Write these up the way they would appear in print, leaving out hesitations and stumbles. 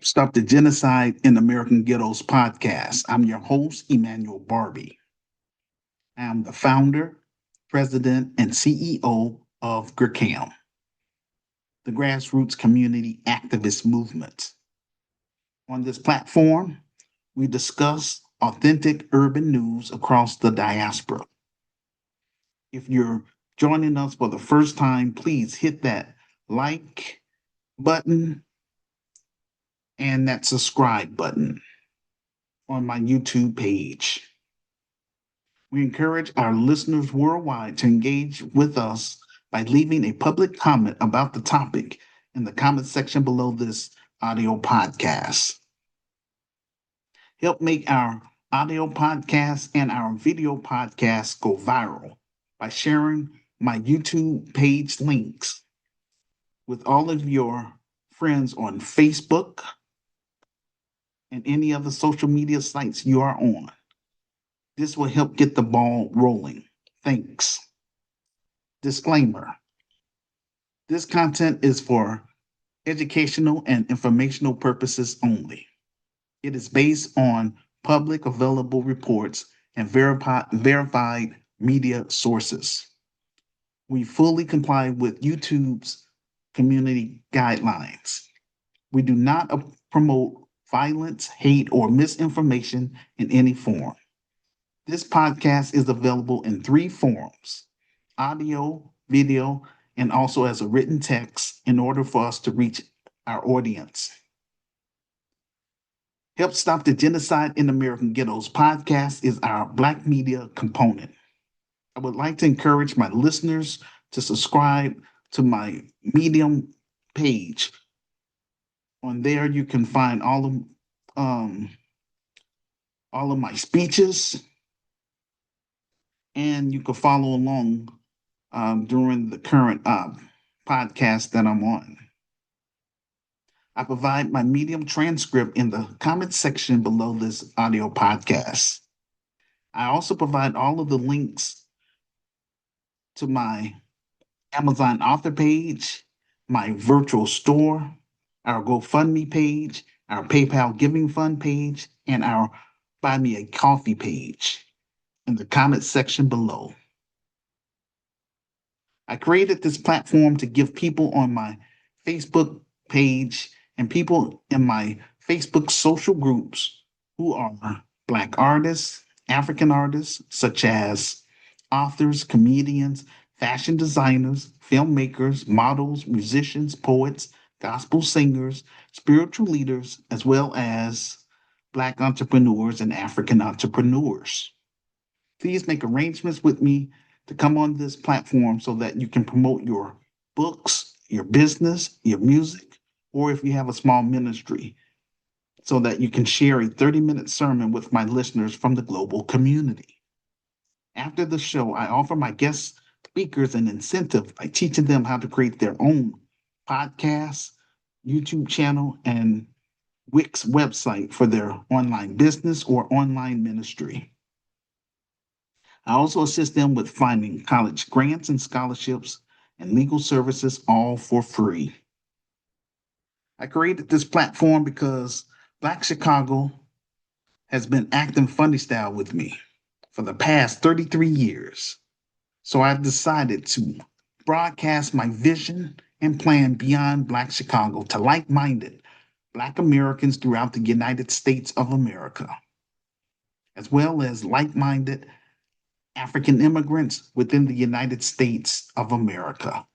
Stop the Genocide in American Ghettos podcast. I'm your host, Emmanuel Barbie. I'm the founder, president, and CEO of GRCAM, the Grassroots Community Activist Movement. On this platform, we discuss authentic urban news across the diaspora. If you're joining us for the first time, please hit that like button and that subscribe button on my YouTube page. We encourage our listeners worldwide to engage with us by leaving a public comment about the topic in the comment section below this audio podcast. Help make our audio podcast and our video podcast go viral by sharing my YouTube page links with all of your friends on Facebook and any other social media sites you are on. This will help get the ball rolling. Thanks. Disclaimer. This content is for educational and informational purposes only. It is based on public available reports and verified media sources. We fully comply with YouTube's community guidelines. We do not promote violence, hate, or misinformation in any form. This podcast is available in three forms: audio, video, and also as a written text in order for us to reach our audience. Help Stop the Genocide in American Ghettos podcast is our Black media component. I would like to encourage my listeners to subscribe to my Medium page. On there, you can find all of my speeches, and you can follow along during the current podcast that I'm on. I provide my Medium transcript in the comment section below this audio podcast. I also provide all of the links to my Amazon author page, my virtual store, our GoFundMe page, our PayPal Giving Fund page, and our Buy Me a Coffee page in the comment section below. I created this platform to give people on my Facebook page and people in my Facebook social groups who are Black artists, African artists, such as authors, comedians, fashion designers, filmmakers, models, musicians, poets, gospel singers, spiritual leaders, as well as Black entrepreneurs and African entrepreneurs. Please make arrangements with me to come on this platform so that you can promote your books, your business, your music, or if you have a small ministry, so that you can share a 30-minute sermon with my listeners from the global community. After the show, I offer my guest speakers an incentive by teaching them how to create their own podcast, YouTube channel, and Wix website for their online business or online ministry. I also assist them with finding college grants and scholarships and legal services, all for free. I created this platform because Black Chicago has been acting funny style with me for the past 33 years. So I decided to broadcast my vision and plan beyond Black Chicago to like-minded Black Americans throughout the United States of America, as well as like-minded African immigrants within the United States of America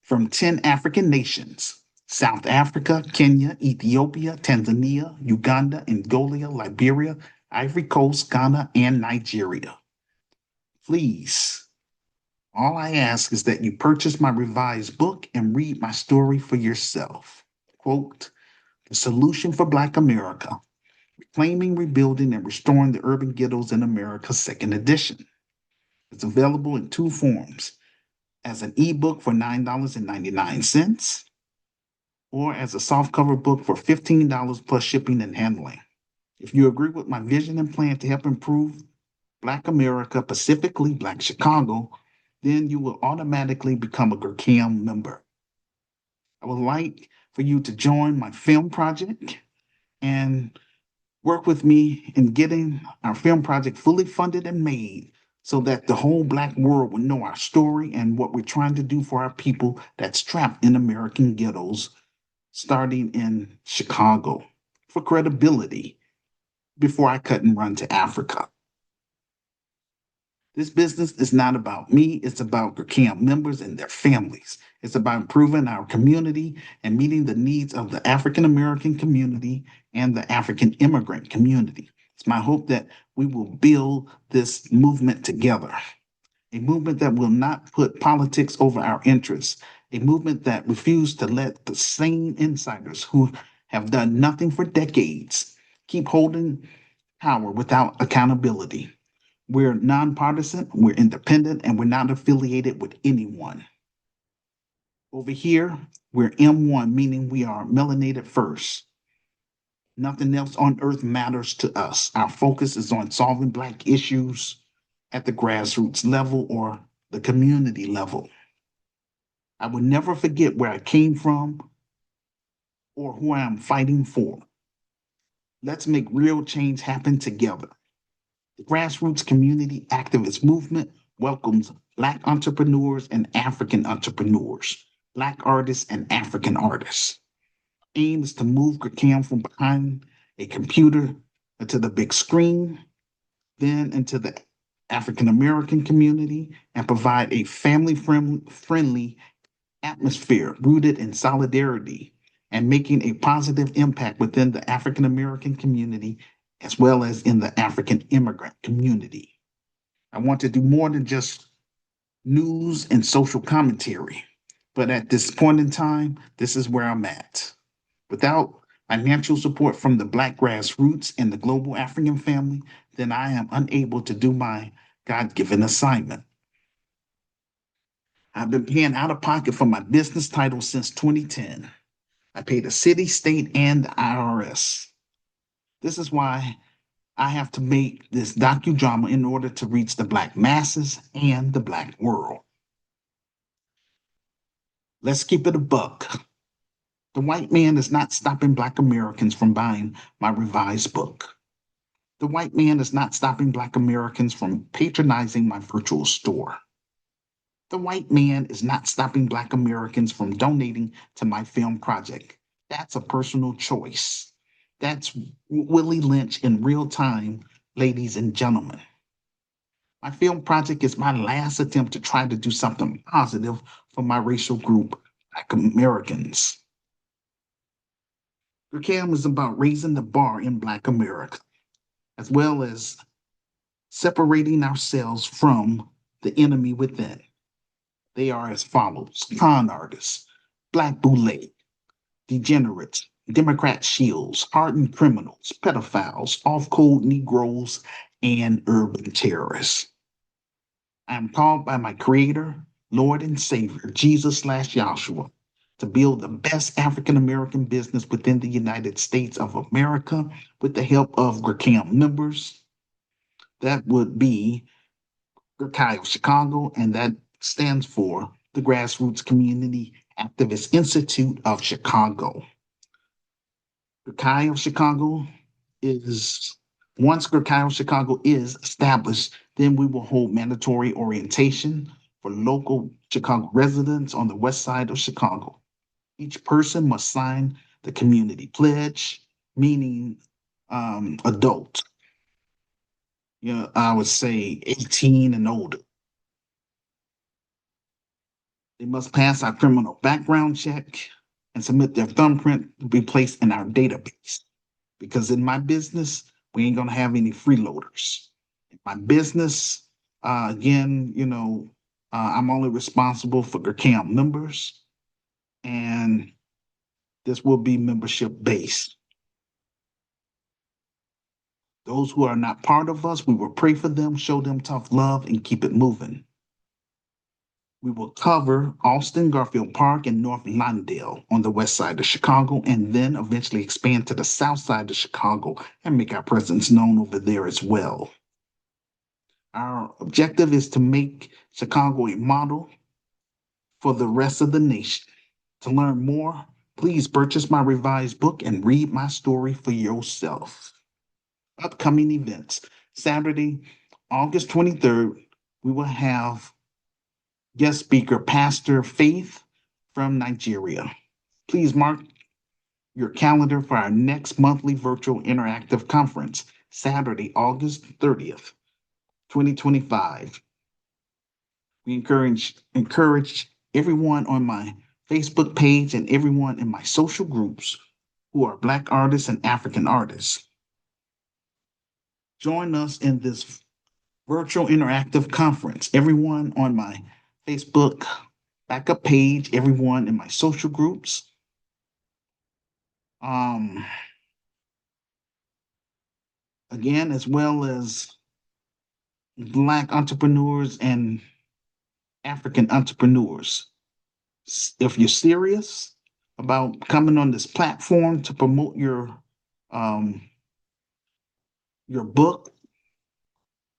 from 10 African nations: South Africa, Kenya, Ethiopia, Tanzania, Uganda, Angola, Liberia, Ivory Coast, Ghana, and Nigeria. Please, all I ask is that you purchase my revised book and read my story for yourself. Quote, The Solution for Black America: Reclaiming, Rebuilding, and Restoring the Urban Ghettos in America, second edition. It's available in two forms: as an ebook for $9.99 or as a softcover book for $15 plus shipping and handling. If you agree with my vision and plan to help improve Black America, specifically Black Chicago, then you will automatically become a GRCAM member. I would like for you to join my film project, and work with me in getting our film project fully funded and made so that the whole Black world would know our story and what we're trying to do for our people that's trapped in American ghettos, starting in Chicago, for credibility before I cut and run to Africa. This business is not about me, it's about CAM members and their families. It's about improving our community and meeting the needs of the African American community and the African immigrant community. It's my hope that we will build this movement together, a movement that will not put politics over our interests, a movement that refuses to let the same insiders who have done nothing for decades keep holding power without accountability. We're nonpartisan, we're independent, and we're not affiliated with anyone. Over here, we're M1, meaning we are melanated first. Nothing else on earth matters to us. Our focus is on solving Black issues at the grassroots level or the community level. I will never forget where I came from or who I am fighting for. Let's make real change happen together. The grassroots community activist movement welcomes Black entrepreneurs and African entrepreneurs, Black artists and African artists. Aim is to move Gurkhan from behind a computer to the big screen, then into the African American community, and provide a family friendly atmosphere rooted in solidarity and making a positive impact within the African American community as well as in the African immigrant community. I want to do more than just news and social commentary, but at this point in time, this is where I'm at. Without financial support from the Black grassroots and the global African family, then I am unable to do my God given assignment. I've been paying out of pocket for my business title since 2010. I pay the city, state, and the IRS. This is why I have to make this docudrama in order to reach the Black masses and the Black world. Let's keep it a buck. The white man is not stopping Black Americans from buying my revised book. The white man is not stopping Black Americans from patronizing my virtual store. The white man is not stopping Black Americans from donating to my film project. That's a personal choice. That's Willie Lynch in real time, ladies and gentlemen. My film project is my last attempt to try to do something positive for my racial group, Black Americans. Cam is about raising the bar in Black America, as well as separating ourselves from the enemy within. They are as follows: con artists, Black boule, degenerates, Democrat shields, hardened criminals, pedophiles, off code Negroes, and urban terrorists. I am called by my Creator, Lord, and Savior, Jesus/Yahshua, to build the best African American business within the United States of America with the help of GRCAM members. That would be GRCI of Chicago, and that stands for the Grassroots Community Activist Institute of Chicago. GRCI of Chicago is, once GRCI of Chicago is established, then we will hold mandatory orientation for local Chicago residents on the west side of Chicago. Each person must sign the community pledge, meaning adult. I would say 18 and older. They must pass our criminal background check and submit their thumbprint to be placed in our database. Because in my business, we ain't gonna have any freeloaders. In my business, again, I'm only responsible for GRCAM members, and this will be membership based. Those who are not part of us, we will pray for them, show them tough love, and keep it moving. We will cover Austin, Garfield Park, and North Lawndale on the west side of Chicago, and then eventually expand to the south side of Chicago and make our presence known over there as well. Our objective is to make Chicago a model for the rest of the nation. To learn more, Please purchase my revised book and read my story for yourself. Upcoming events. Saturday, August 23rd, we will have guest speaker Pastor Faith from Nigeria. Please mark your calendar for our next monthly virtual interactive conference, Saturday, August 30th, 2025. We encourage everyone on my Facebook page and everyone in my social groups who are Black artists and African artists. Join us in this virtual interactive conference. Everyone on my Facebook backup page, everyone in my social groups. Um, Again, as well as Black entrepreneurs and African entrepreneurs. If you're serious about coming on this platform to promote um, your book,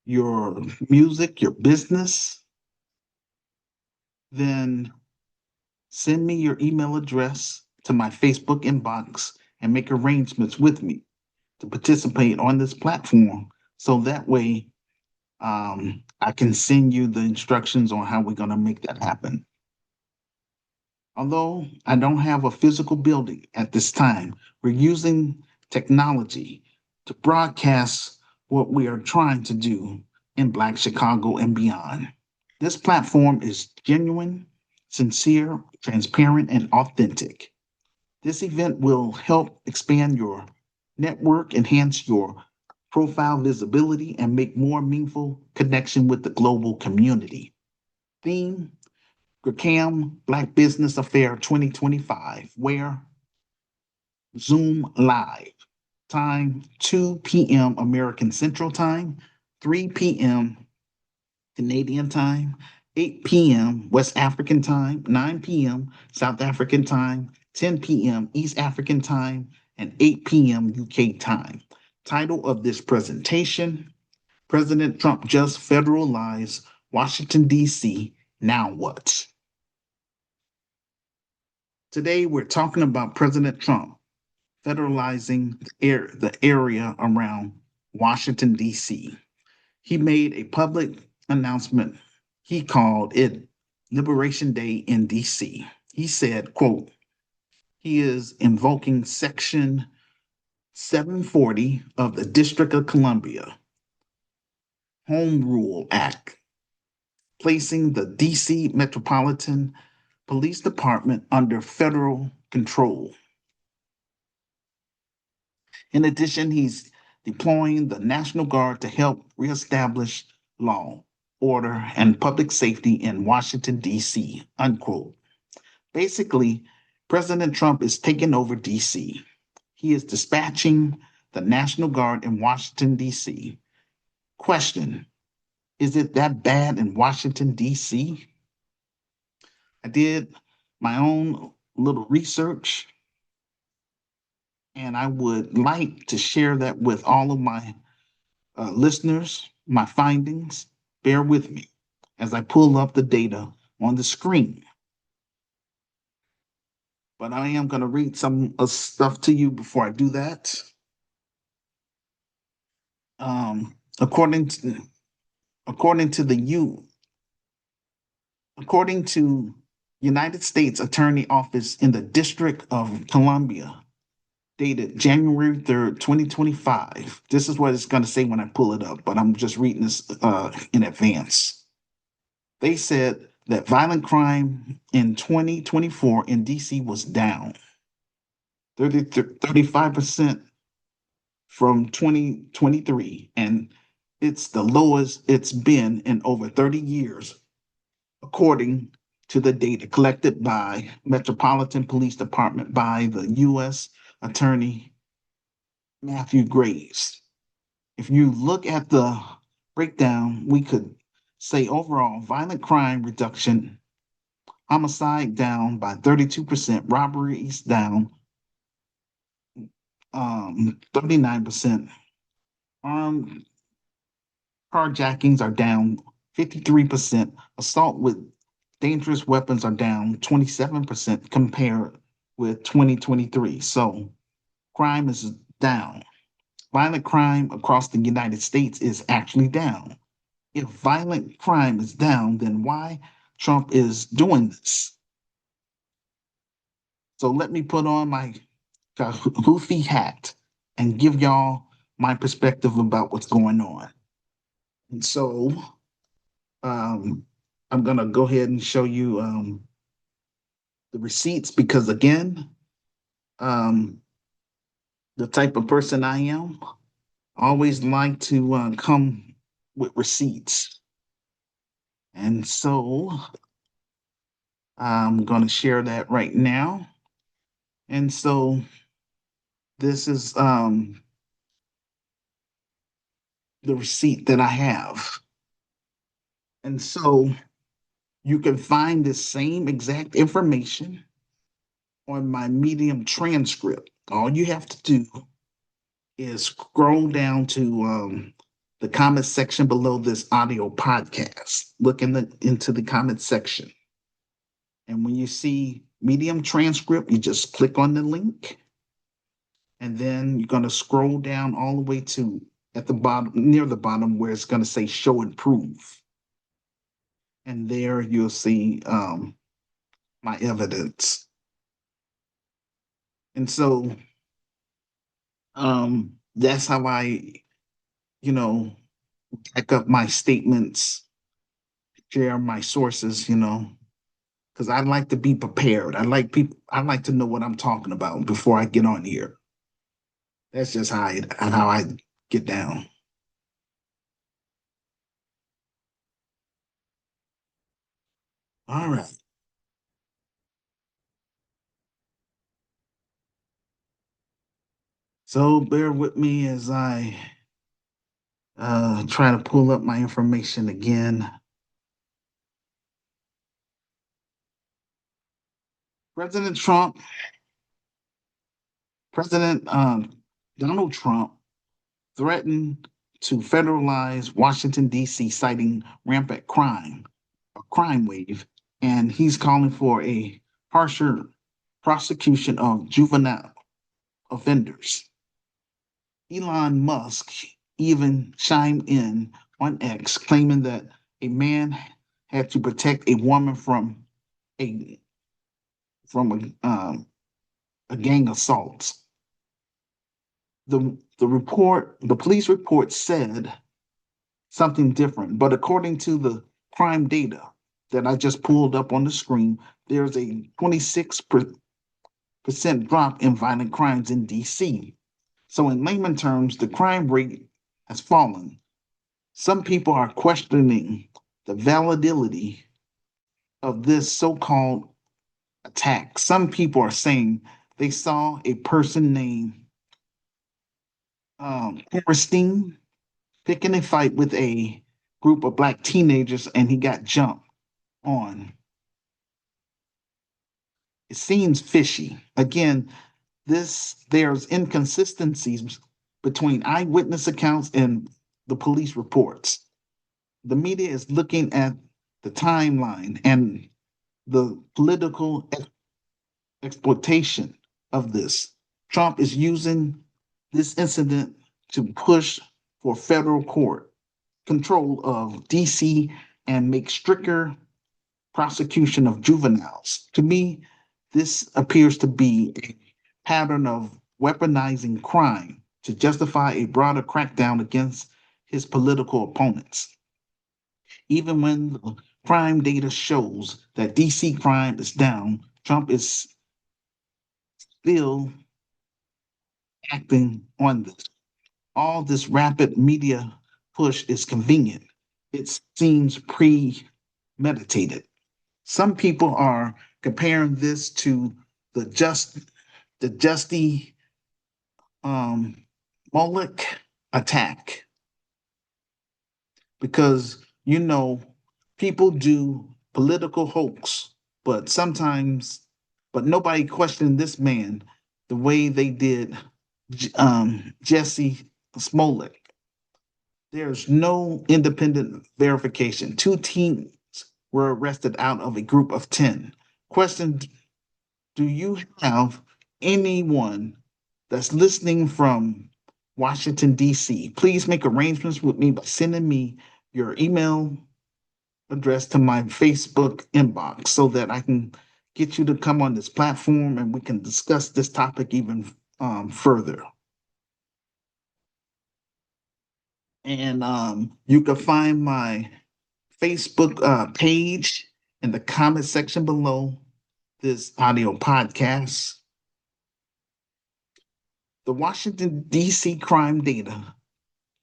your music, your business, then send me your email address to my Facebook inbox and make arrangements with me to participate on this platform. So that way, I can send you the instructions on how we're going to make that happen. Although I don't have a physical building at this time, we're using technology to broadcast what we are trying to do in Black Chicago and beyond. This platform is genuine, sincere, transparent, and authentic. This event will help expand your network, enhance your profile visibility, and make more meaningful connection with the global community. Theme, GRCAM Black Business Affair 2025, where Zoom Live. Time 2 p.m. American Central Time, 3 p.m. Canadian Time, 8 p.m. West African Time, 9 p.m. South African Time, 10 p.m. East African Time, and 8 p.m. UK Time. Title of this presentation, President Trump just federalized Washington, D.C. Now what? Today, we're talking about President Trump federalizing the area around Washington, D.C. He made a public announcement. He called it Liberation Day in D.C. He said, quote, he is invoking Section 740 of the District of Columbia Home Rule Act, placing the D.C. Metropolitan Police Department under federal control. In addition, he's deploying the National Guard to help reestablish law, order, and public safety in Washington, D.C., unquote. Basically, President Trump is taking over D.C. He is dispatching the National Guard in Washington, D.C. Question, is it that bad in Washington, D.C.? I did my own little research, and I would like to share that with all of my listeners, my findings. Bear with me as I pull up the data on the screen. But I am going to read some stuff to you before I do that. Um, according to according to the U according to United States Attorney Office in the District of Columbia, dated January 3rd, 2025. This is what it's going to say when I pull it up, but I'm just reading this in advance. They said that violent crime in 2024 in DC was down 35% from 2023, and it's the lowest it's been in over 30 years, according to the data collected by Metropolitan Police Department by the U.S. Attorney Matthew Graves. If you look at the breakdown, we could say overall violent crime reduction, homicide down by 32%, robberies down 39%, armed carjackings are down 53%, assault with dangerous weapons are down 27% compared with 2023. So crime is down. Violent crime across the United States is actually down. If violent crime is down, then why Trump is doing this? So let me put on my goofy hat and give y'all my perspective about what's going on. And so um, I'm going to go ahead and show you the receipts because, again, um, the type of person I am, I always like to come with receipts. And so I'm going to share that right now. And so this is the receipt that I have. And so you can find this same exact information on my Medium transcript. All you have to do is scroll down to the comment section below this audio podcast. Look into the comment section. And when you see Medium transcript, you just click on the link. And then you're going to scroll down all the way to at the bottom, near the bottom, where it's going to say show and prove. And there you'll see my evidence. And so that's how I, you know, back up my statements, share my sources, because I like to be prepared. I like to know what I'm talking about before I get on here. That's just how I get down. All right. So bear with me as I try to pull up my information again. President Trump, President Donald Trump threatened to federalize Washington, D.C., citing rampant crime, a crime wave, and he's calling for a harsher prosecution of juvenile offenders. Elon Musk even chimed in on X, claiming that a man had to protect a woman a a gang assault. The police report said something different, but according to the crime data that I just pulled up on the screen, there's a 26% drop in violent crimes in DC. So, in layman terms, the crime rate has fallen. Some people are questioning the validity of this so called attack. Some people are saying they saw a person named Christine picking a fight with a group of black teenagers and he got jumped on. It seems fishy. Again, there's inconsistencies between eyewitness accounts and the police reports. The media is looking at the timeline and the political exploitation of this. Trump is using this incident to push for federal court control of DC and make stricter prosecution of juveniles. To me, this appears to be a pattern of weaponizing crime to justify a broader crackdown against his political opponents. Even when the crime data shows that DC crime is down, Trump is still acting on this. All this rapid media push is convenient. It seems premeditated. Some people are comparing this to the Justy um, Moloch attack because people do political hoax, but sometimes, but nobody questioned this man the way they did Jesse Smollett. There's no independent verification. Two teens were arrested out of a group of 10. Questioned Do you have anyone that's listening from Washington, D.C.? Please make arrangements with me by sending me your email address to my Facebook inbox so that I can get you to come on this platform and we can discuss this topic even further. And you can find my Facebook page in the comment section below this audio podcast. The Washington, D.C. crime data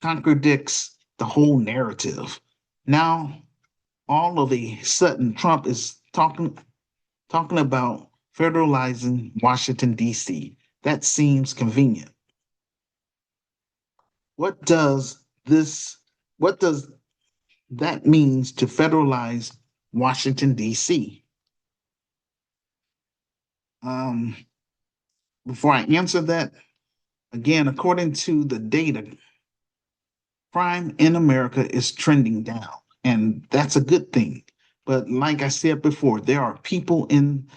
contradicts the whole narrative. Now, all of a sudden, Trump is talking about federalizing Washington, D.C. That seems convenient. What does this, what does that means to federalize Washington, D.C.? Um, Before I answer that, again, according to the data, crime in America is trending down, and that's a good thing. But like I said before, there are people in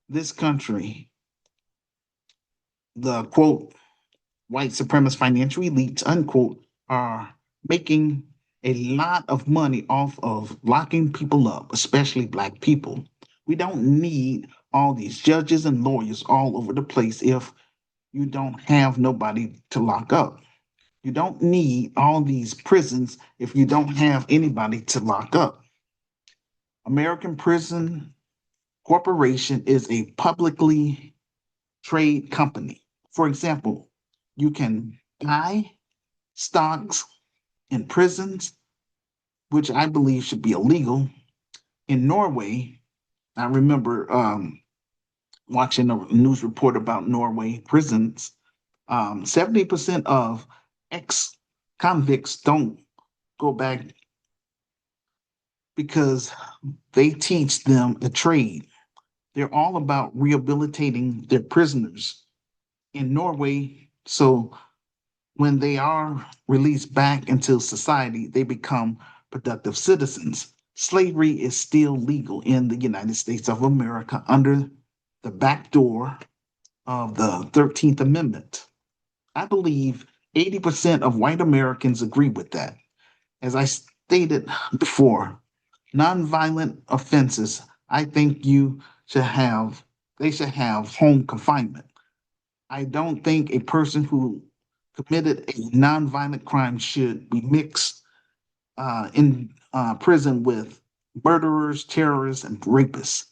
this country, the quote, white supremacist financial elites, unquote, are making a lot of money off of locking people up, especially Black people. We don't need all these judges and lawyers all over the place if you don't have nobody to lock up. You don't need all these prisons if you don't have anybody to lock up. American Prison Corporation is a publicly trade company. For example, you can buy stocks in prisons, which I believe should be illegal. In Norway, I remember watching a news report about Norway prisons. 70% of ex convicts don't go back because they teach them a trade. They're all about rehabilitating their prisoners in Norway. So when they are released back into society, they become productive citizens. Slavery is still legal in the United States of America under the back door of the 13th Amendment. I believe 80% of white Americans agree with that. As I stated before, nonviolent offenses, I think they should have home confinement. I don't think a person who committed a nonviolent crime should be mixed in prison with murderers, terrorists, and rapists.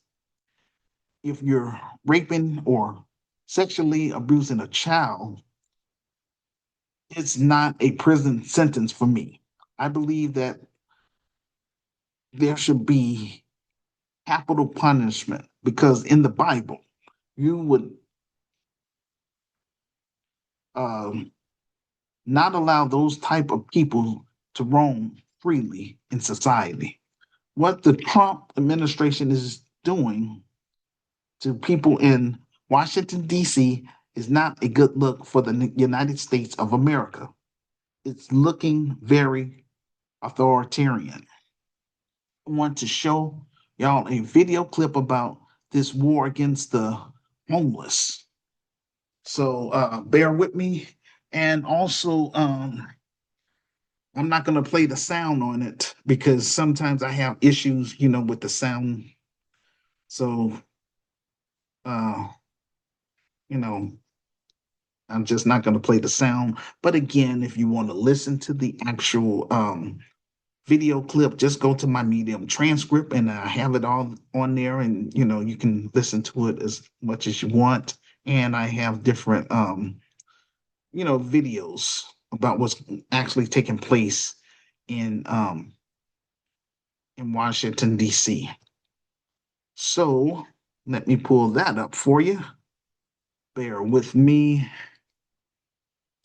If you're raping or sexually abusing a child, it's not a prison sentence for me. I believe that there should be capital punishment because in the Bible, you would um, not allow those type of people to roam freely in society. What the Trump administration is doing to people in Washington, D.C. is not a good look for the United States of America. It's looking very authoritarian. I want to show y'all a video clip about this war against the homeless. So bear with me. And also, I'm not going to play the sound on it because sometimes I have issues, with the sound. So, uh, you know, I'm just not going to play the sound. But again, if you want to listen to the actual video clip, just go to my Medium transcript and I have it all on there. And, you can listen to it as much as you want. And I have different, videos about what's actually taking place in um, in Washington, D.C. So let me pull that up for you. Bear with me.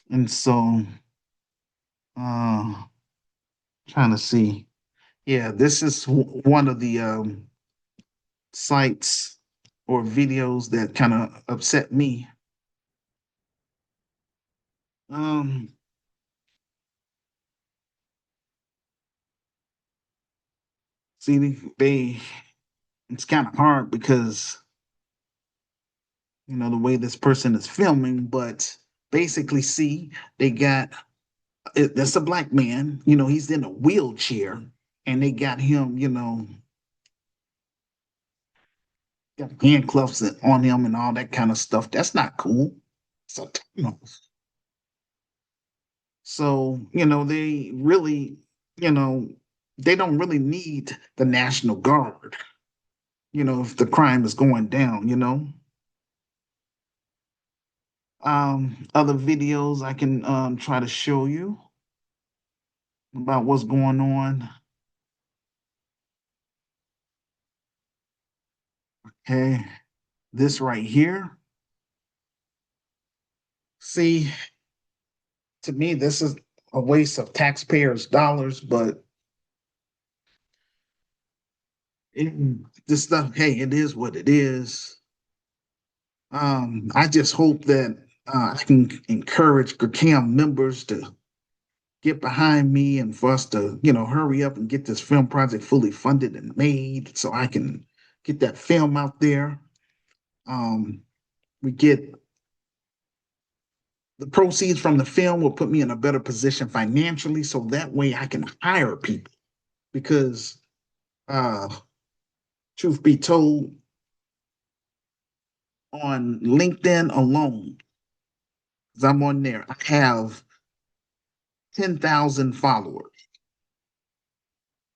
And so, uh, trying to see. Yeah, this is one of the sites or videos that kind of upset me. Um, See, it's kind of hard because the way this person is filming, but basically, see, they got that's a black man, he's in a wheelchair, and they got him, got handcuffs on him and all that kind of stuff. That's not cool. So, they really, you know, they don't really need the National Guard, if the crime is going down. Other videos I can try to show you about what's going on. Okay, this right here. See, to me, this is a waste of taxpayers' dollars, but it, this stuff, hey, it is what it is. I just hope that I can encourage GCAM members to get behind me and for us to, hurry up and get this film project fully funded and made so I can get that film out there. Um, we get the proceeds from the film will put me in a better position financially so that way I can hire people because uh truth be told, on LinkedIn alone, because I'm on there, I have 10,000 followers.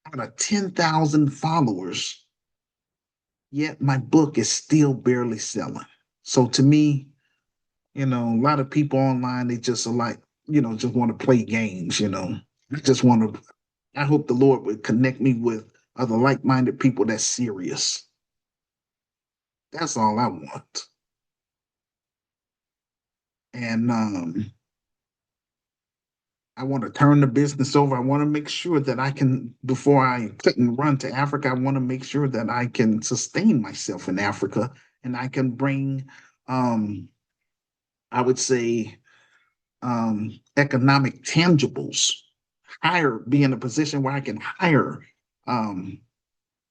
Out of 10,000 followers, yet my book is still barely selling. So to me, a lot of people online, they just are like, just want to play games. I just want to, I hope the Lord would connect me with other like minded people that's serious. That's all I want. And I want to turn the business over. I want to make sure that I can, before I click and run to Africa, I want to make sure that I can sustain myself in Africa and I can bring, um, I would say, economic tangibles, be in a position where I can hire, um,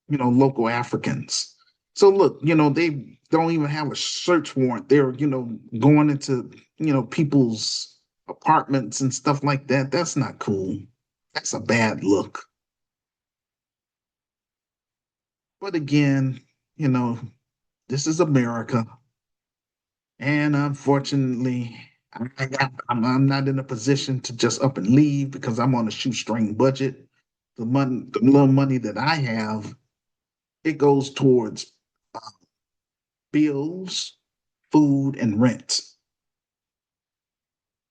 local Africans. So look, they don't even have a search warrant. They're, going into, people's apartments and stuff like that. That's not cool. That's a bad look. But again, you know, this is America. And unfortunately, I'm not in a position to just up and leave because I'm on a shoestring budget. The little money that I have, it goes towards uh, bills, food, and rent.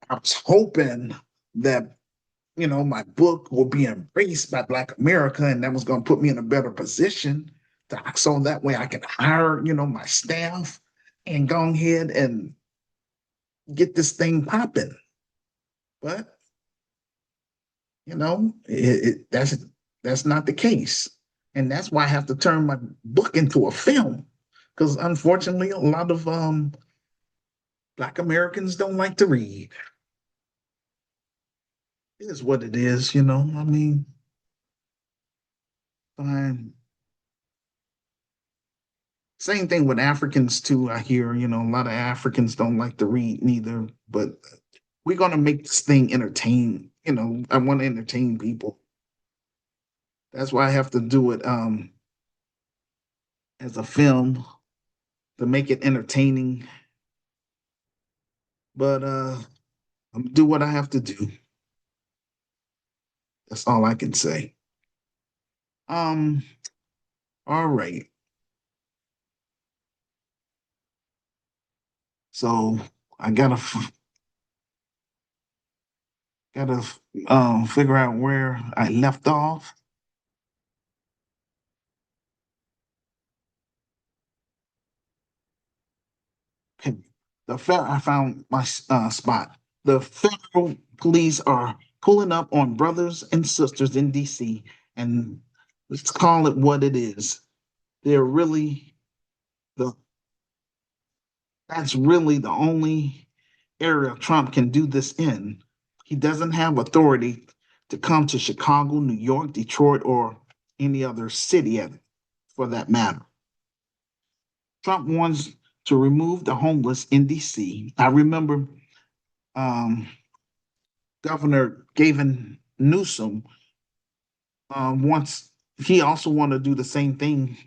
I was hoping that my book will be embraced by Black America, and that was going to put me in a better position so that way I can hire my staff and go ahead and get this thing popping. But that's not the case, and that's why I have to turn my book into a film because unfortunately, a lot of Black Americans don't like to read. It is what it is. I mean, fine. Same thing with Africans too. I hear, a lot of Africans don't like to read neither, but we're gonna make this thing entertain. I want to entertain people. That's why I have to do it as a film to make it entertaining. But I'm gonna do what I have to do. That's all I can say. Um, all right. So I gotta figure out where I left off. Okay. I found my spot. The federal police are pulling up on brothers and sisters in DC, and let's call it what it is. They're really the that's really the only area Trump can do this in. He doesn't have authority to come to Chicago, New York, Detroit, or any other city for that matter. Trump wants to remove the homeless in DC. I remember um, Governor Gavin Newsom wants he also want to do the same thing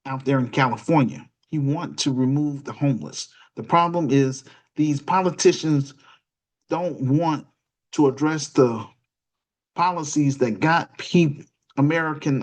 out there in California. He want to remove the homeless. The problem is these politicians don't want to address the policies that got people American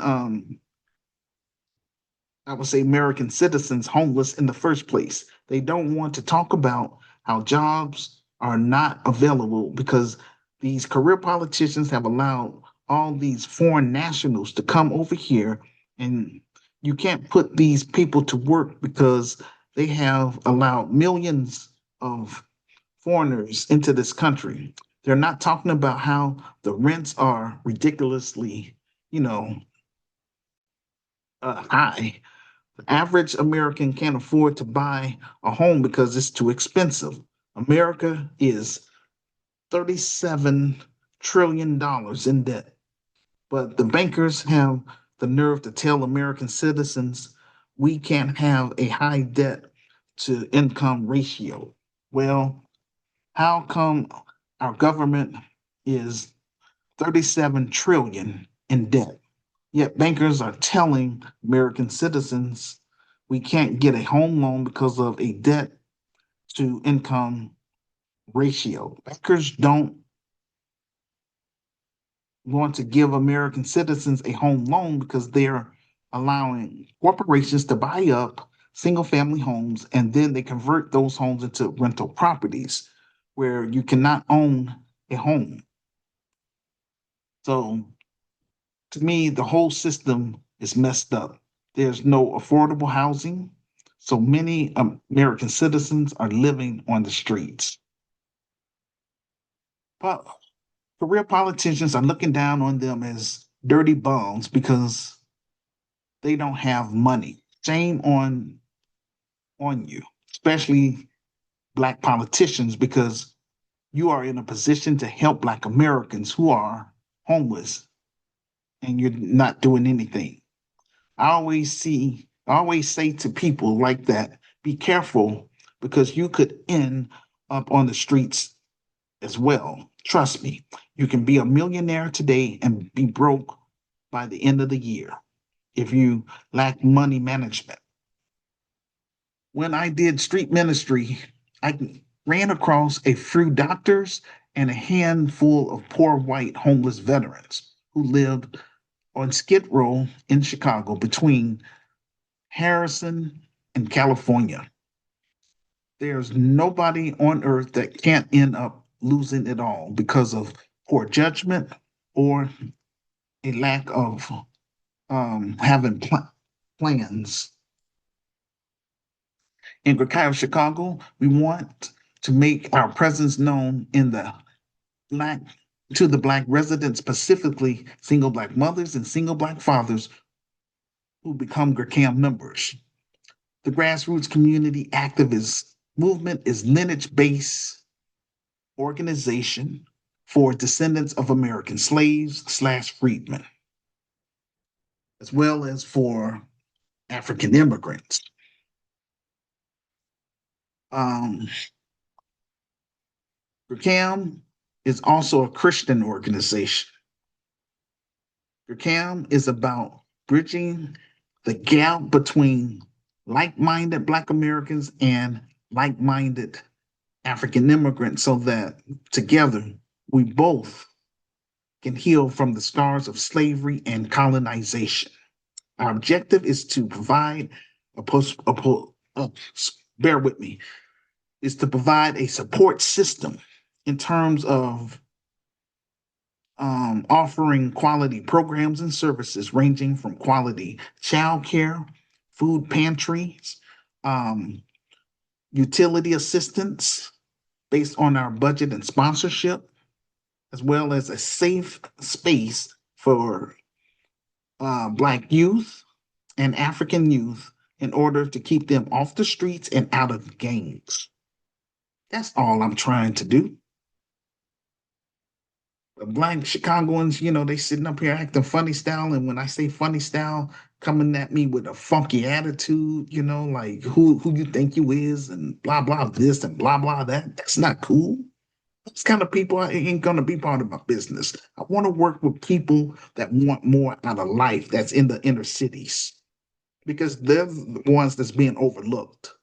I would say American citizens homeless in the first place. They don't want to talk about how jobs are not available because these career politicians have allowed all these foreign nationals to come over here, and you can't put these people to work because they have allowed millions of foreigners into this country. They're not talking about how the rents are ridiculously, you know, high. The average American can't afford to buy a home because it's too expensive. America is $37 trillion in debt, but the bankers have the nerve to tell American citizens we can't have a high debt to income ratio. Well, how come our government is 37 trillion in debt? Yet bankers are telling American citizens we can't get a home loan because of a debt to income ratio. Bankers don't want to give American citizens a home loan because they're allowing corporations to buy up single family homes and then they convert those homes into rental properties where you cannot own a home. So to me, the whole system is messed up. There's no affordable housing. So many American citizens are living on the streets. But career politicians are looking down on them as dirty bums because they don't have money. Shame on you, especially black politicians, because you are in a position to help black Americans who are homeless and you're not doing anything. I always say to people like that, be careful because you could end up on the streets as well. Trust me, you can be a millionaire today and be broke by the end of the year if you lack money management. When I did street ministry, I ran across a few doctors and a handful of poor white homeless veterans who lived on Skid Row in Chicago between Harrison and California. There's nobody on earth that can't end up losing it all because of poor judgment or a lack of having plans. In Grecario, Chicago, we want to make our presence known in the black to the black residents, specifically single black mothers and single black fathers who become GRCAM members. The grassroots community activist movement is lineage-based organization for descendants of American slaves slash freedmen, as well as for African immigrants. Um, GRCAM is also a Christian organization. GRCAM is about bridging the gap between like-minded Black Americans and like-minded African immigrants so that together we both can heal from the scars of slavery and colonization. Our objective is to provide a post, a po- bear with me, is to provide a support system in terms of offering quality programs and services ranging from quality childcare, food pantries, um, utility assistance based on our budget and sponsorship, as well as a safe space for Black youth and African youth in order to keep them off the streets and out of gangs. That's all I'm trying to do. The black Chicagoans, you know, they sitting up here acting funny style. And when I say funny style, coming at me with a funky attitude, you know, like who you think you is and blah blah this and blah blah that. That's not cool. Those kind of people ain't gonna be part of my business. I want to work with people that want more out of life that's in the inner cities because they're the ones that's being overlooked.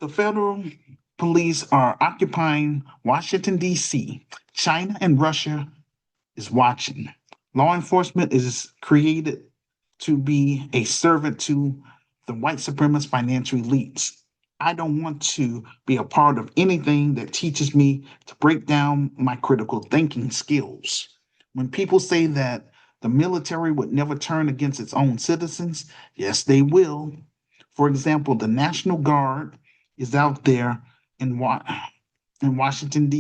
The federal police are occupying Washington, D.C. China and Russia is watching. Law enforcement is created to be a servant to the white supremacist financial elites. I don't want to be a part of anything that teaches me to break down my critical thinking skills. When people say that the military would never turn against its own citizens, yes, they will. For example, the National Guard is out there in, in Washington,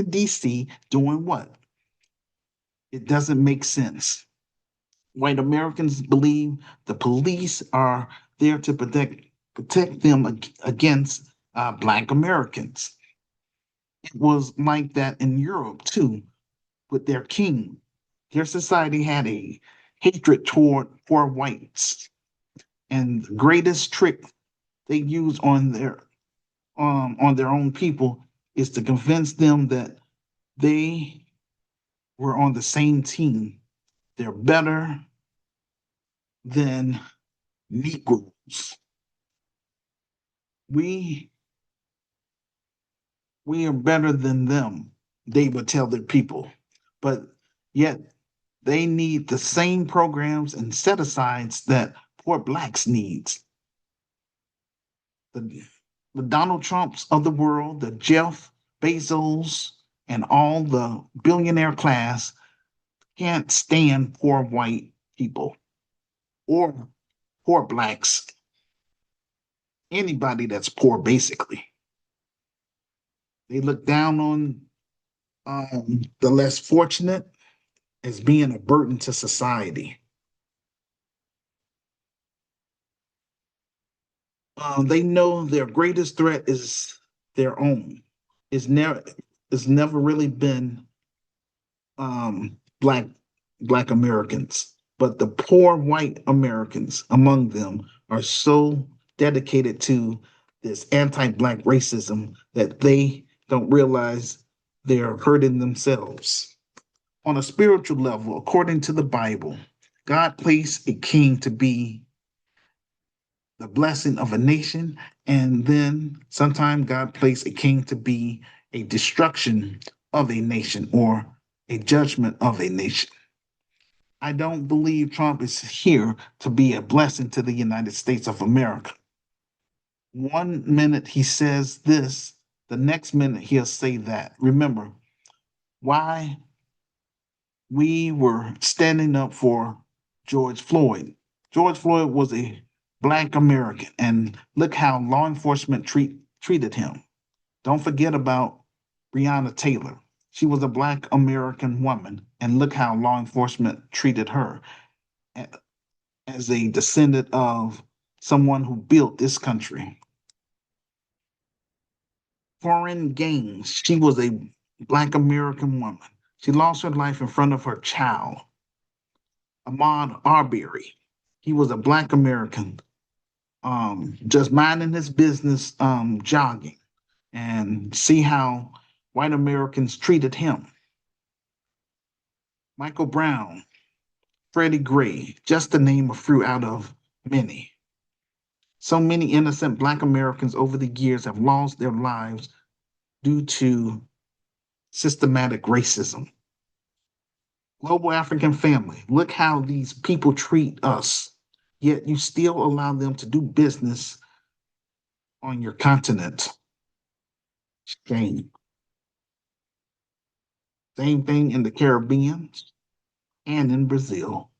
D.C., doing what? It doesn't make sense. White Americans believe the police are there to protect them against Black Americans. It was like that in Europe too, with their king. Their society had a hatred toward poor whites, and the greatest trick they use on their own people is to convince them that they were on the same team. They're better than Negroes. We we are better than them, they would tell their people. But yet they need the same programs and set asides that poor blacks needs. The, the Donald Trumps of the world, the Jeff Bezos, and all the billionaire class can't stand poor white people or poor blacks, anybody that's poor, basically. They look down on the less fortunate as being a burden to society. They know their greatest threat is their own. It's never really been black Americans, but the poor white Americans among them are so dedicated to this anti-black racism that they don't realize they're hurting themselves. On a spiritual level, according to the Bible, God placed a king to be the blessing of a nation, and then sometime God placed a king to be a destruction of a nation or a judgment of a nation. I don't believe Trump is here to be a blessing to the United States of America. One minute he says this, the next minute he'll say that. Remember, why we were standing up for George Floyd. George Floyd was a Black American, and look how law enforcement treated him. Don't forget about Breonna Taylor. She was a Black American woman, and look how law enforcement treated her as a descendant of someone who built this country. Foreign gains. She was a Black American woman. She lost her life in front of her child. Ahmaud Arbery. He was a Black American, just minding his business, jogging, and see how white Americans treated him. Michael Brown, Freddie Gray, just to name a few out of many. So many innocent Black Americans over the years have lost their lives due to systematic racism. Global African family, look how these people treat us, yet you still allow them to do business on your continent. Shame. Same thing in the Caribbean and in Brazil.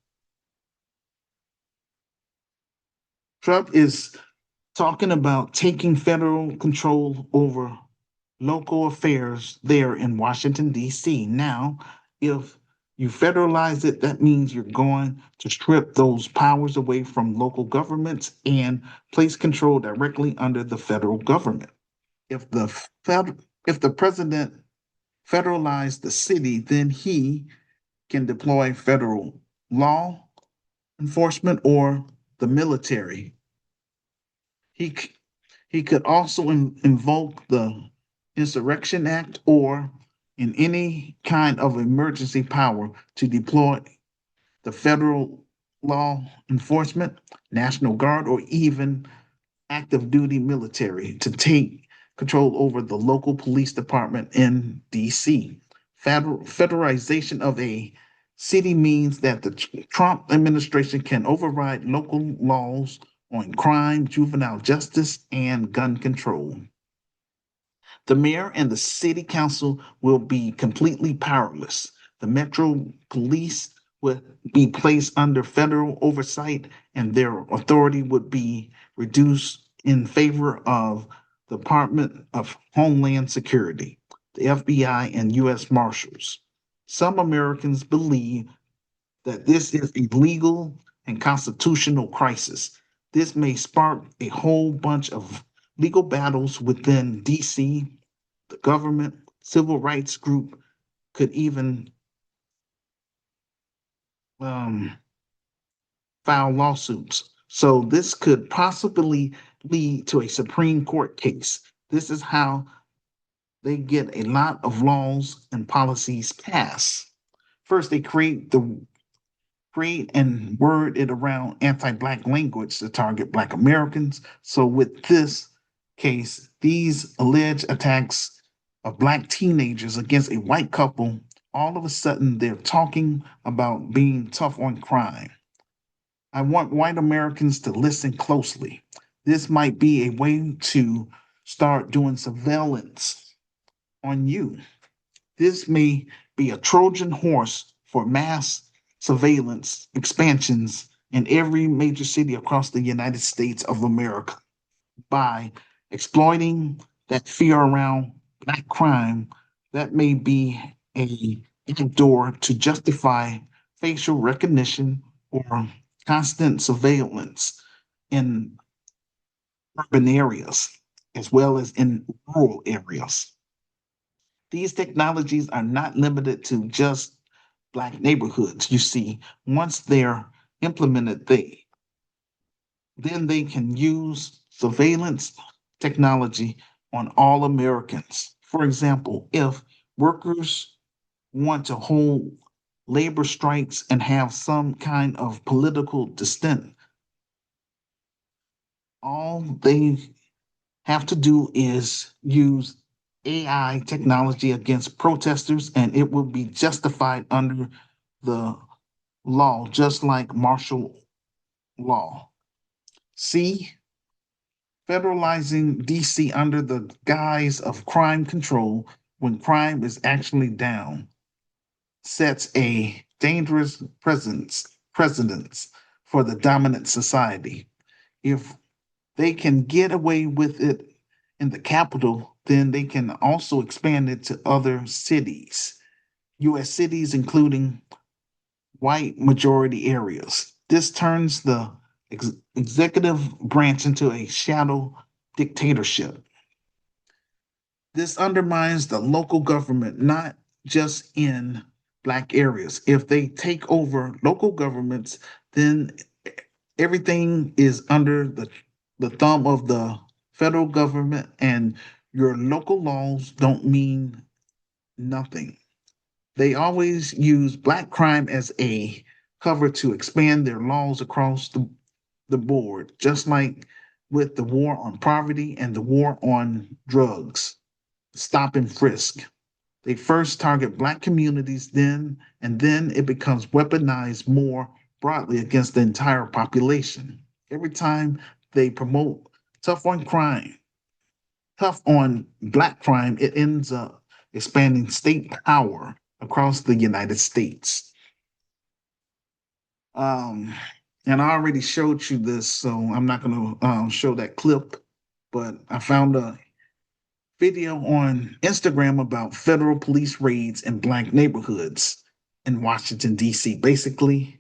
Trump is talking about taking federal control over local affairs there in Washington, D.C. Now, if you federalize it, that means you're going to strip those powers away from local governments and place control directly under the federal government. If the if the president federalized the city, then he can deploy federal law enforcement or the military. He he could also invoke the Insurrection Act or in any kind of emergency power to deploy the federal law enforcement, National Guard, or even active duty military to take control over the local police department in DC. Federalization of a city means that the Trump administration can override local laws on crime, juvenile justice, and gun control. The mayor and the city council will be completely powerless. The Metro Police would be placed under federal oversight, and their authority would be reduced in favor of the Department of Homeland Security, the FBI, and U.S. Marshals. Some Americans believe that this is a legal and constitutional crisis. This may spark a whole bunch of legal battles within DC. The government, civil rights group could even um, file lawsuits. So this could possibly lead to a Supreme Court case. This is how they get a lot of laws and policies passed. First, they create and word it around anti-Black language to target Black Americans. So with this case, these alleged attacks of Black teenagers against a white couple, all of a sudden they're talking about being tough on crime. I want white Americans to listen closely. This might be a way to start doing surveillance on you. This may be a Trojan horse for mass surveillance expansions in every major city across the United States of America by exploiting that fear around Black crime. That may be a door to justify facial recognition or constant surveillance in urban areas as well as in rural areas. These technologies are not limited to just Black neighborhoods. You see, once they're implemented, then they can use surveillance technology on all Americans. For example, if workers want to hold labor strikes and have some kind of political dissent, all they have to do is use AI technology against protesters, and it will be justified under the law, just like martial law. C, federalizing DC under the guise of crime control when crime is actually down sets a dangerous precedence for the dominant society. If they can get away with it in the capital, then they can also expand it to other cities, US cities, including white majority areas. This turns the executive branch into a shadow dictatorship. This undermines the local government, not just in Black areas. If they take over local governments, then everything is under the thumb of the federal government, and your local laws don't mean nothing. They always use Black crime as a cover to expand their laws across the board, just like with the war on poverty and the war on drugs, stop and frisk. They first target Black communities, and then it becomes weaponized more broadly against the entire population. Every time they promote tough on crime, tough on Black crime, it ends up expanding state power across the United States. Um, and I already showed you this, so I'm not going to show that clip, but I found a video on Instagram about federal police raids in Black neighborhoods in Washington, D.C. Basically,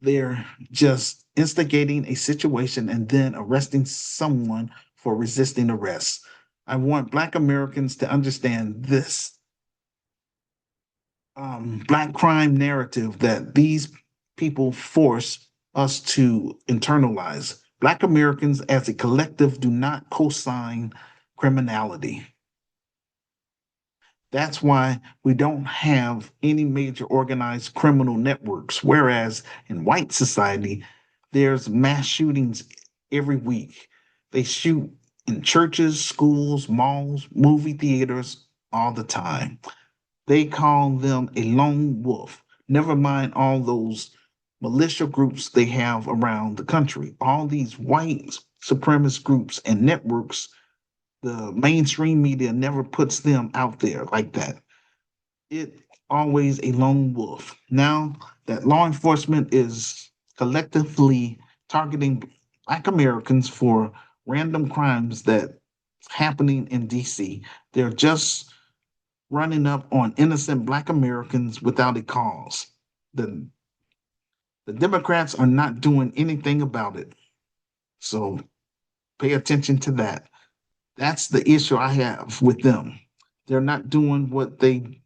they're just instigating a situation and then arresting someone for resisting arrest. I want Black Americans to understand this Black crime narrative that these people force us to internalize. Black Americans as a collective do not co-sign criminality. That's why we don't have any major organized criminal networks. Whereas in white society, there's mass shootings every week. They shoot in churches, schools, malls, movie theaters all the time. They call them a lone wolf. Never mind all those militia groups they have around the country. All these white supremacist groups and networks, the mainstream media never puts them out there like that. It always a lone wolf. Now that law enforcement is collectively targeting Black Americans for random crimes that happening in DC, they're just running up on innocent Black Americans without a cause. The, the Democrats are not doing anything about it. So pay attention to that. That's the issue I have with them. They're not doing what they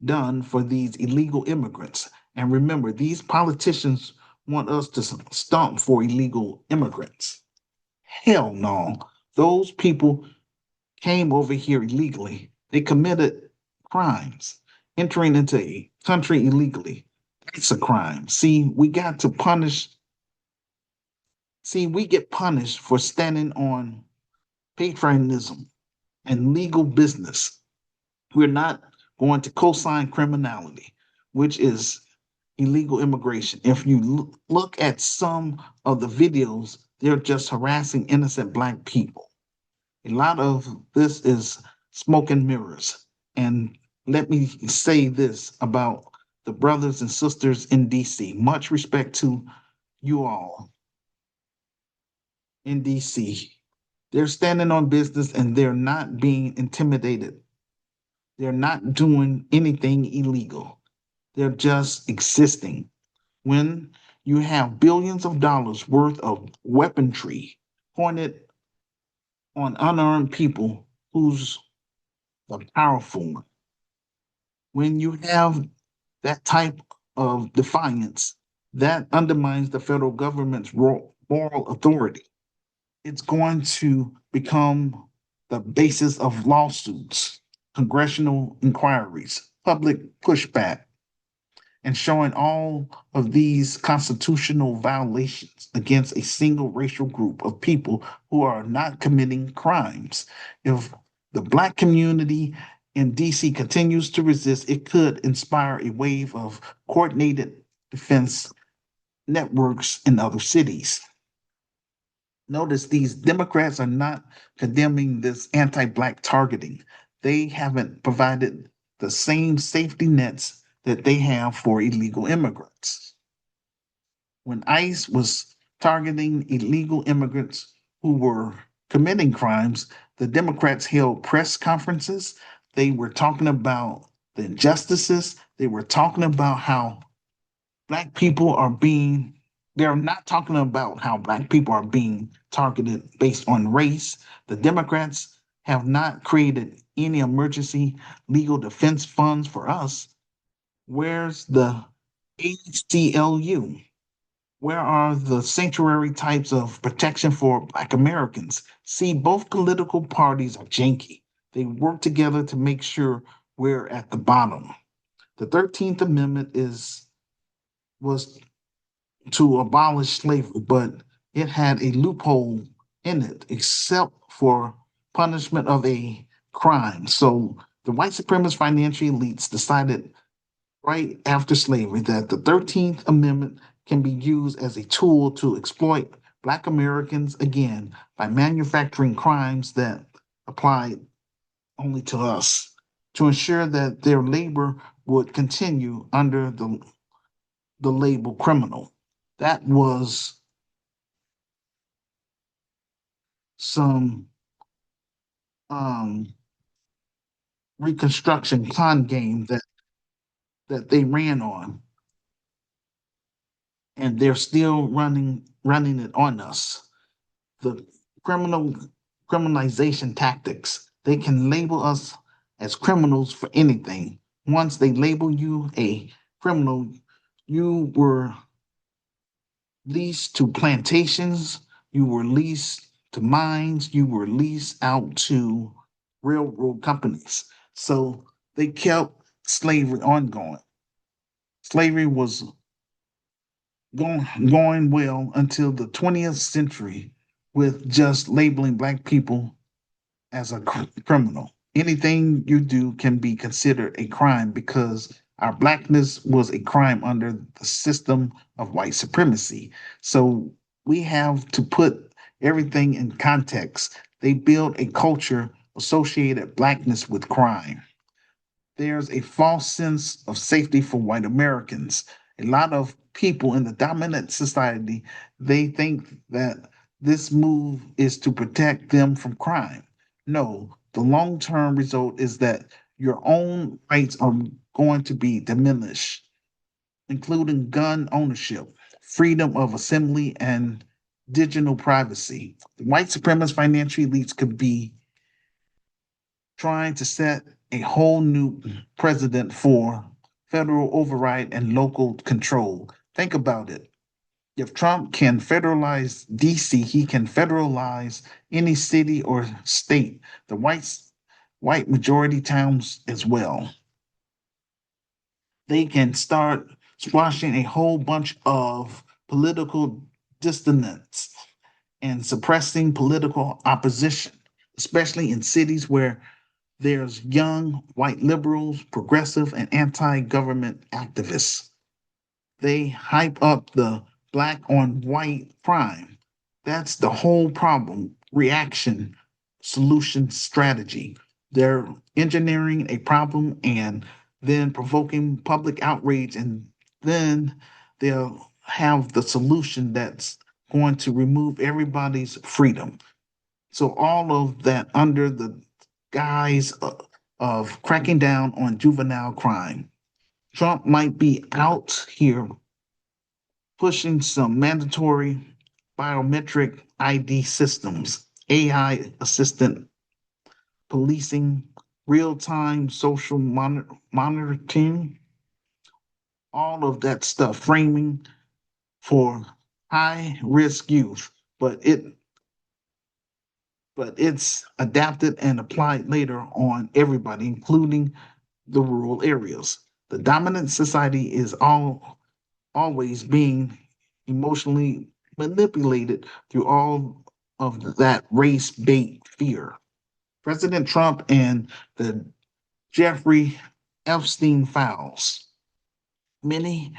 done for these illegal immigrants. And remember, these politicians want us to stomp for illegal immigrants. Hell no. Those people came over here illegally. They committed crimes, entering into a country illegally. That's a crime. We get punished for standing on patriotism and legal business. We're not going to co-sign criminality, which is illegal immigration. If you look at some of the videos, they're just harassing innocent Black people. A lot of this is smoke and mirrors. And let me say this about the brothers and sisters in DC. Much respect to you all in DC. They're standing on business and they're not being intimidated. They're not doing anything illegal. They're just existing. When you have billions of dollars worth of weaponry pointed on unarmed people who's the powerful one, when you have that type of defiance, that undermines the federal government's moral authority. It's going to become the basis of lawsuits, congressional inquiries, public pushback, and showing all of these constitutional violations against a single racial group of people who are not committing crimes. If the Black community in DC continues to resist, it could inspire a wave of coordinated defense networks in other cities. Notice these Democrats are not condemning this anti Black targeting. They haven't provided the same safety nets that they have for illegal immigrants. When ICE was targeting illegal immigrants who were committing crimes, the Democrats held press conferences. They were talking about the injustices. They were talking about how Black people are being, they're not talking about how Black people are being targeted based on race. The Democrats have not created any emergency legal defense funds for us. Where's the ACLU? Where are the sanctuary types of protection for Black Americans? See, both political parties are janky. They work together to make sure we're at the bottom. The 13th Amendment was to abolish slavery, but it had a loophole in it, except for punishment of a crime. So the white supremacist financial elites decided right after slavery that the 13th Amendment can be used as a tool to exploit Black Americans again by manufacturing crimes that apply only to us to ensure that their labor would continue under the label criminal. That was some um, Reconstruction con game that they ran on, and they're still running it on us. The criminal criminalization tactics They can label us as criminals for anything. Once they label you a criminal, you were leased to plantations, you were leased to mines, you were leased out to railroad companies. So they kept slavery ongoing. Slavery was going well until the 20th century with just labeling Black people as a criminal. Anything you do can be considered a crime because our Blackness was a crime under the system of white supremacy. So we have to put everything in context. They build a culture associated Blackness with crime. There's a false sense of safety for white Americans. A lot of people in the dominant society, they think that this move is to protect them from crime. No, the long-term result is that your own rights are going to be diminished, including gun ownership, freedom of assembly, and digital privacy. The white supremacist financial elites could be trying to set a whole new precedent for federal override and local control. Think about it. If Trump can federalize DC, he can federalize any city or state, the white majority towns as well. They can start squashing a whole bunch of political dissonance and suppressing political opposition, especially in cities where there's young white liberals, progressive, and anti government activists. They hype up the black on white crime. That's the whole problem. Reaction, solution, strategy. They're engineering a problem and then provoking public outrage, and then they'll have the solution that's going to remove everybody's freedom. So all of that under the guise of cracking down on juvenile crime. Trump might be out here pushing some mandatory biometric ID systems, AI assistant policing, real time social monitoring, all of that stuff, framing for high risk youth. But it's adapted and applied later on everybody, including the rural areas. The dominant society is always being emotionally manipulated through all of that race bait fear. President Trump and the Jeffrey Epstein files. Many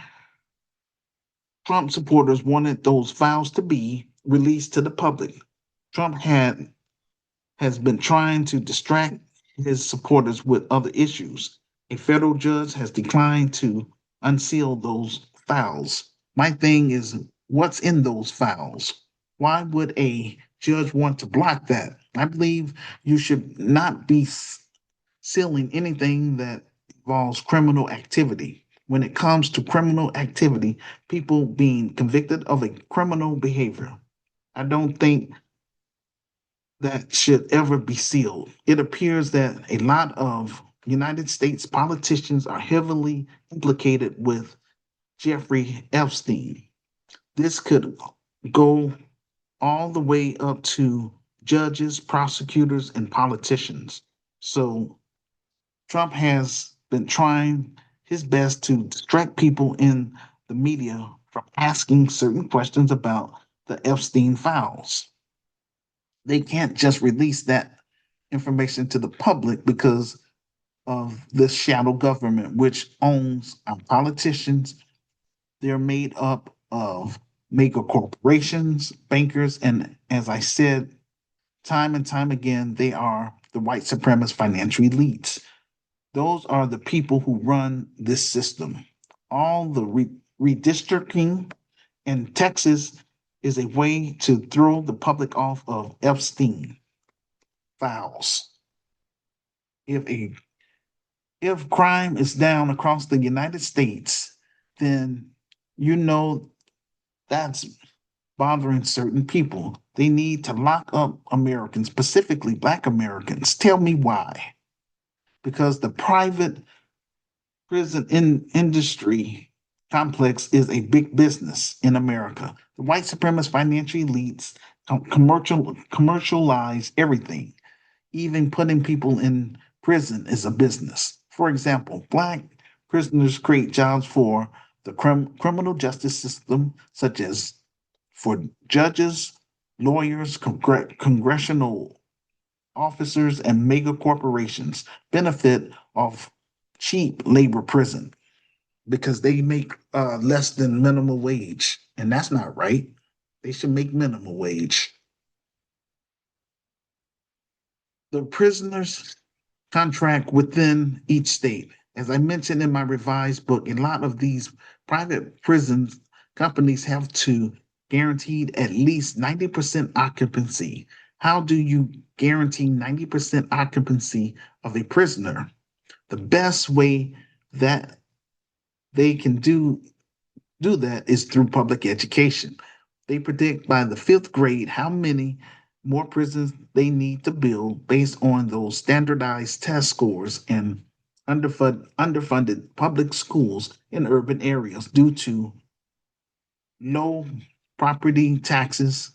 Trump supporters wanted those files to be released to the public. Trump has been trying to distract his supporters with other issues. A federal judge has declined to unseal those files. My thing is, what's in those files? Why would a judge want to block that? I believe you should not be sealing anything that involves criminal activity. When it comes to criminal activity, people being convicted of a criminal behavior, I don't think that should ever be sealed. It appears that a lot of United States politicians are heavily implicated with Jeffrey Epstein. This could go all the way up to judges, prosecutors, and politicians. So Trump has been trying his best to distract people in the media from asking certain questions about the Epstein files. They can't just release that information to the public because of this shadow government, which owns our politicians. They're made up of mega corporations, bankers, and as I said, time and time again, they are the white supremacist financial elites. Those are the people who run this system. All the redistricting in Texas is a way to throw the public off of Epstein files. If a if crime is down across the United States, then you know that's bothering certain people. They need to lock up Americans, specifically Black Americans. Tell me why. Because the private prison industry complex is a big business in America. The white supremacist financial elites commercialize everything. Even putting people in prison is a business. For example, Black prisoners create jobs for the criminal justice system, such as for judges, lawyers, congressional officers, and mega corporations benefit off cheap labor prison because they make less than minimum wage, and that's not right. They should make minimum wage. The prisoners contract within each state. As I mentioned in my revised book, a lot of these private prisons companies have to guarantee at least 90% occupancy. How do you guarantee 90% occupancy of a prisoner? The best way that they can do that is through public education. They predict by the fifth grade how many more prisons they need to build based on those standardized test scores and underfunded public schools in urban areas due to low property taxes.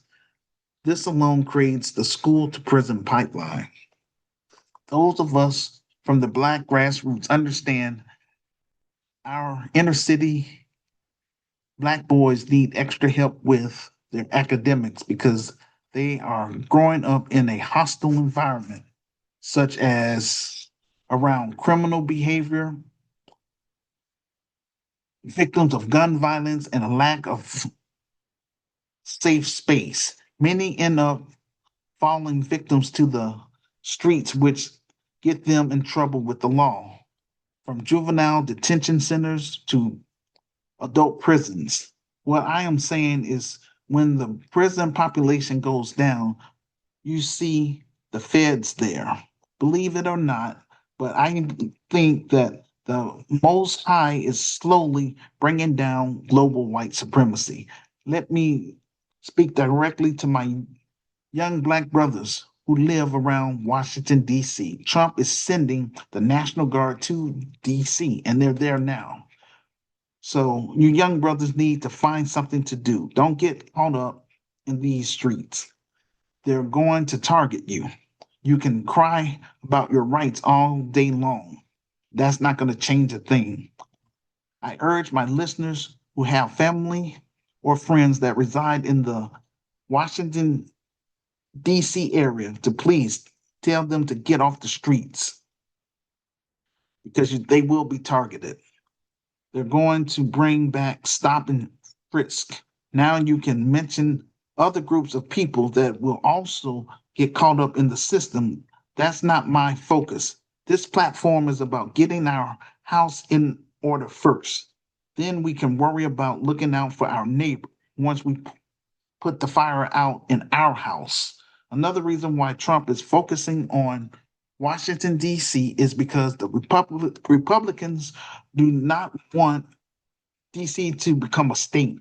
This alone creates the school to prison pipeline. Those of us from the Black grassroots understand our inner city Black boys need extra help with their academics because they are growing up in a hostile environment, such as around criminal behavior, victims of gun violence, and a lack of safe space. Many end up falling victims to the streets, which get them in trouble with the law, from juvenile detention centers to adult prisons. What I am saying is when the prison population goes down, you see the feds there. Believe it or not, but I think that the Most High is slowly bringing down global white supremacy. Let me speak directly to my young Black brothers who live around Washington, D.C. Trump is sending the National Guard to D.C., and they're there now. So you young brothers need to find something to do. Don't get caught up in these streets. They're going to target you. You can cry about your rights all day long. That's not going to change a thing. I urge my listeners who have family or friends that reside in the Washington, D.C. area to please tell them to get off the streets because they will be targeted. They're going to bring back stop and frisk. Now you can mention other groups of people that will also get caught up in the system. That's not my focus. This platform is about getting our house in order first. Then we can worry about looking out for our neighbor once we put the fire out in our house. Another reason why Trump is focusing on Washington, D.C. is because the Republicans do not want D.C. to become a state.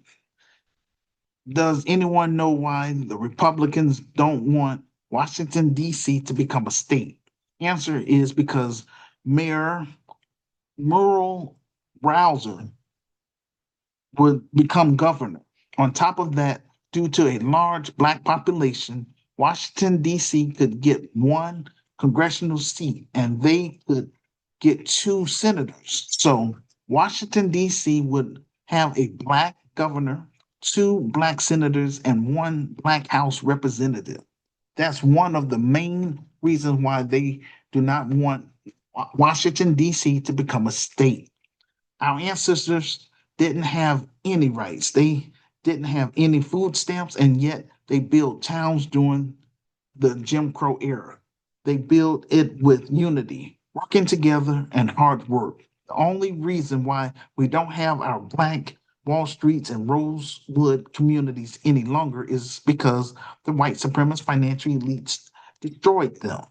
Does anyone know why the Republicans don't want Washington, D.C. to become a state? Answer is because Mayor Muriel Bowser would become governor. On top of that, due to a large Black population, Washington, D.C. could get one congressional seat and they could get two senators. So Washington, D.C. would have a Black governor, two Black senators, and one Black House representative. That's one of the main reasons why they do not want Washington, D.C. to become a state. Our ancestors didn't have any rights. They didn't have any food stamps, and yet they built towns during the Jim Crow era. They built it with unity, working together, and hard work. The only reason why we don't have our Black Wall Streets and Rosewood communities any longer is because the white supremacist financial elites destroyed them.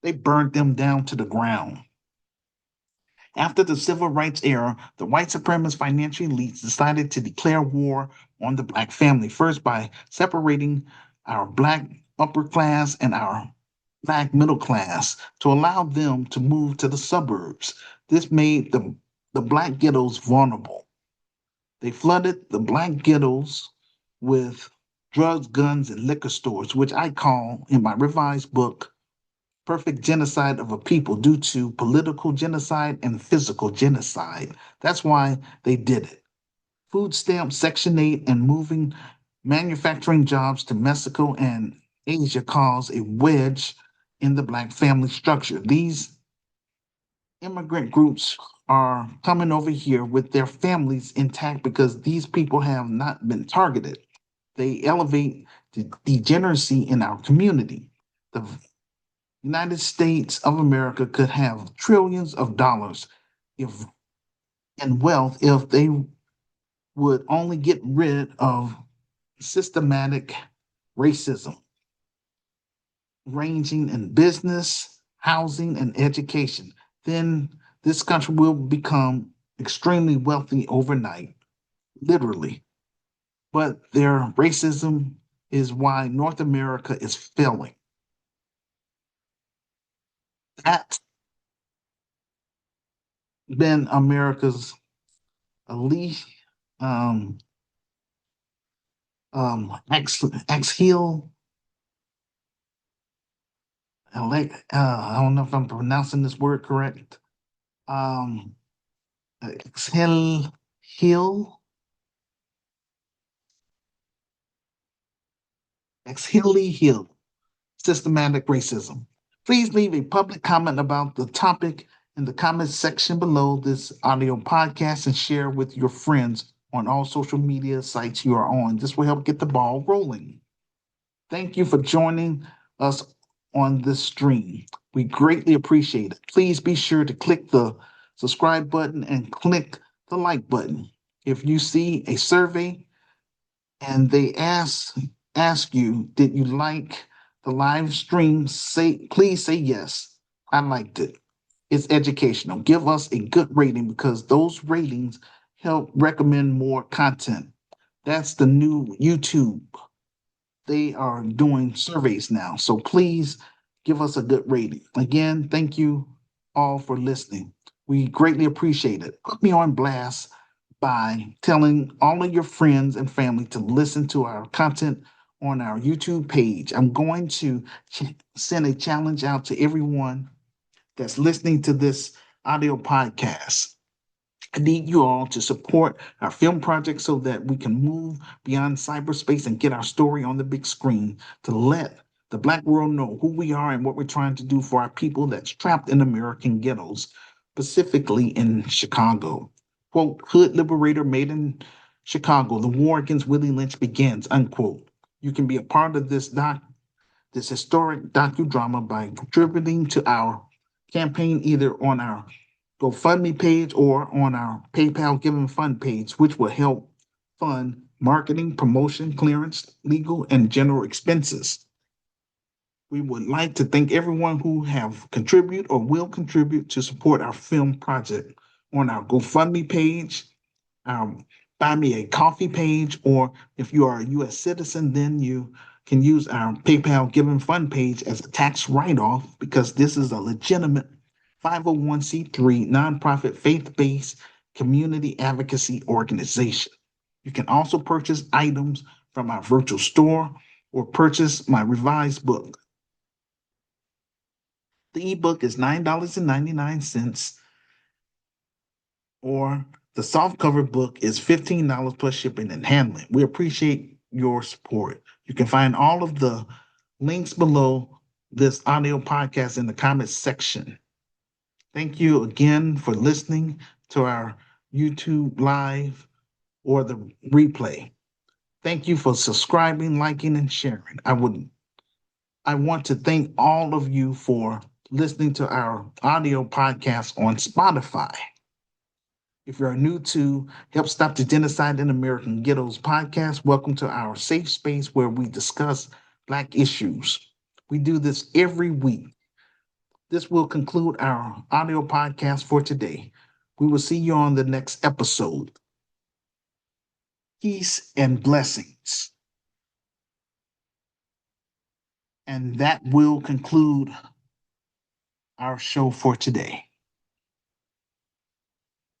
They burned them down to the ground. After the civil rights era, the white supremacist financial elites decided to declare war on the black family, first by separating our black upper class and our black middle class to allow them to move to the suburbs. This made the black ghettos vulnerable. They flooded the black ghettos with drugs, guns, and liquor stores, which I call in my revised book perfect genocide of a people due to political genocide and physical genocide. That's why they did it. Food stamps, Section 8, and moving manufacturing jobs to Mexico and Asia caused a wedge in the black family structure. These immigrant groups are coming over here with their families intact because these people have not been targeted. They elevate the degeneracy in our community. The United States of America could have trillions of dollars if in wealth if they would only get rid of systematic racism, ranging in business, housing, and education. Then this country will become extremely wealthy overnight, literally. But their racism is why North America is failing. That's been America's least um, exhale. I don't know if I'm pronouncing this word correct. Um, exhale, hill, exhale, hill. Systematic racism. Please leave a public comment about the topic in the comments section below this audio podcast and share with your friends on all social media sites you are on. This will help get the ball rolling. Thank you for joining us on this stream. We greatly appreciate it. Please be sure to click the subscribe button and click the like button. If you see a survey and they ask you, did you like the live stream? Please say yes. I liked it. It's educational. Give us a good rating because those ratings help recommend more content. That's the new YouTube. They are doing surveys now. So please give us a good rating. Again, thank you all for listening. We greatly appreciate it. Put me on blast by telling all of your friends and family to listen to our content on our YouTube page. I'm going to send a challenge out to everyone that's listening to this audio podcast. I need you all to support our film project so that we can move beyond cyberspace and get our story on the big screen to let the Black world know who we are and what we're trying to do for our people that's trapped in American ghettos, specifically in Chicago. Quote, Hood Liberator made in Chicago, the war against Willie Lynch begins, unquote. You can be a part of this historic docudrama by contributing to our campaign either on our GoFundMe page or on our PayPal Giving Fund page, which will help fund marketing, promotion, clearance, legal, and general expenses. We would like to thank everyone who have contributed or will contribute to support our film project on our GoFundMe page, our Buy Me a Coffee page, or if you are a U.S. citizen, then you can use our PayPal Giving Fund page as a tax write-off because this is a legitimate 501c3 nonprofit faith-based community advocacy organization. You can also purchase items from our virtual store or purchase my revised book. The ebook is $9.99, or the softcover book is $15 plus shipping and handling. We appreciate your support. You can find all of the links below this audio podcast in the comments section. Thank you again for listening to our YouTube live or the replay. Thank you for subscribing, liking, and sharing. I want to thank all of you for listening to our audio podcast on Spotify. If you're new to Help Stop the Genocide in American Ghettos podcast, welcome to our safe space where we discuss Black issues. We do this every week. This will conclude our audio podcast for today. We will see you on the next episode. Peace and blessings. And that will conclude our show for today.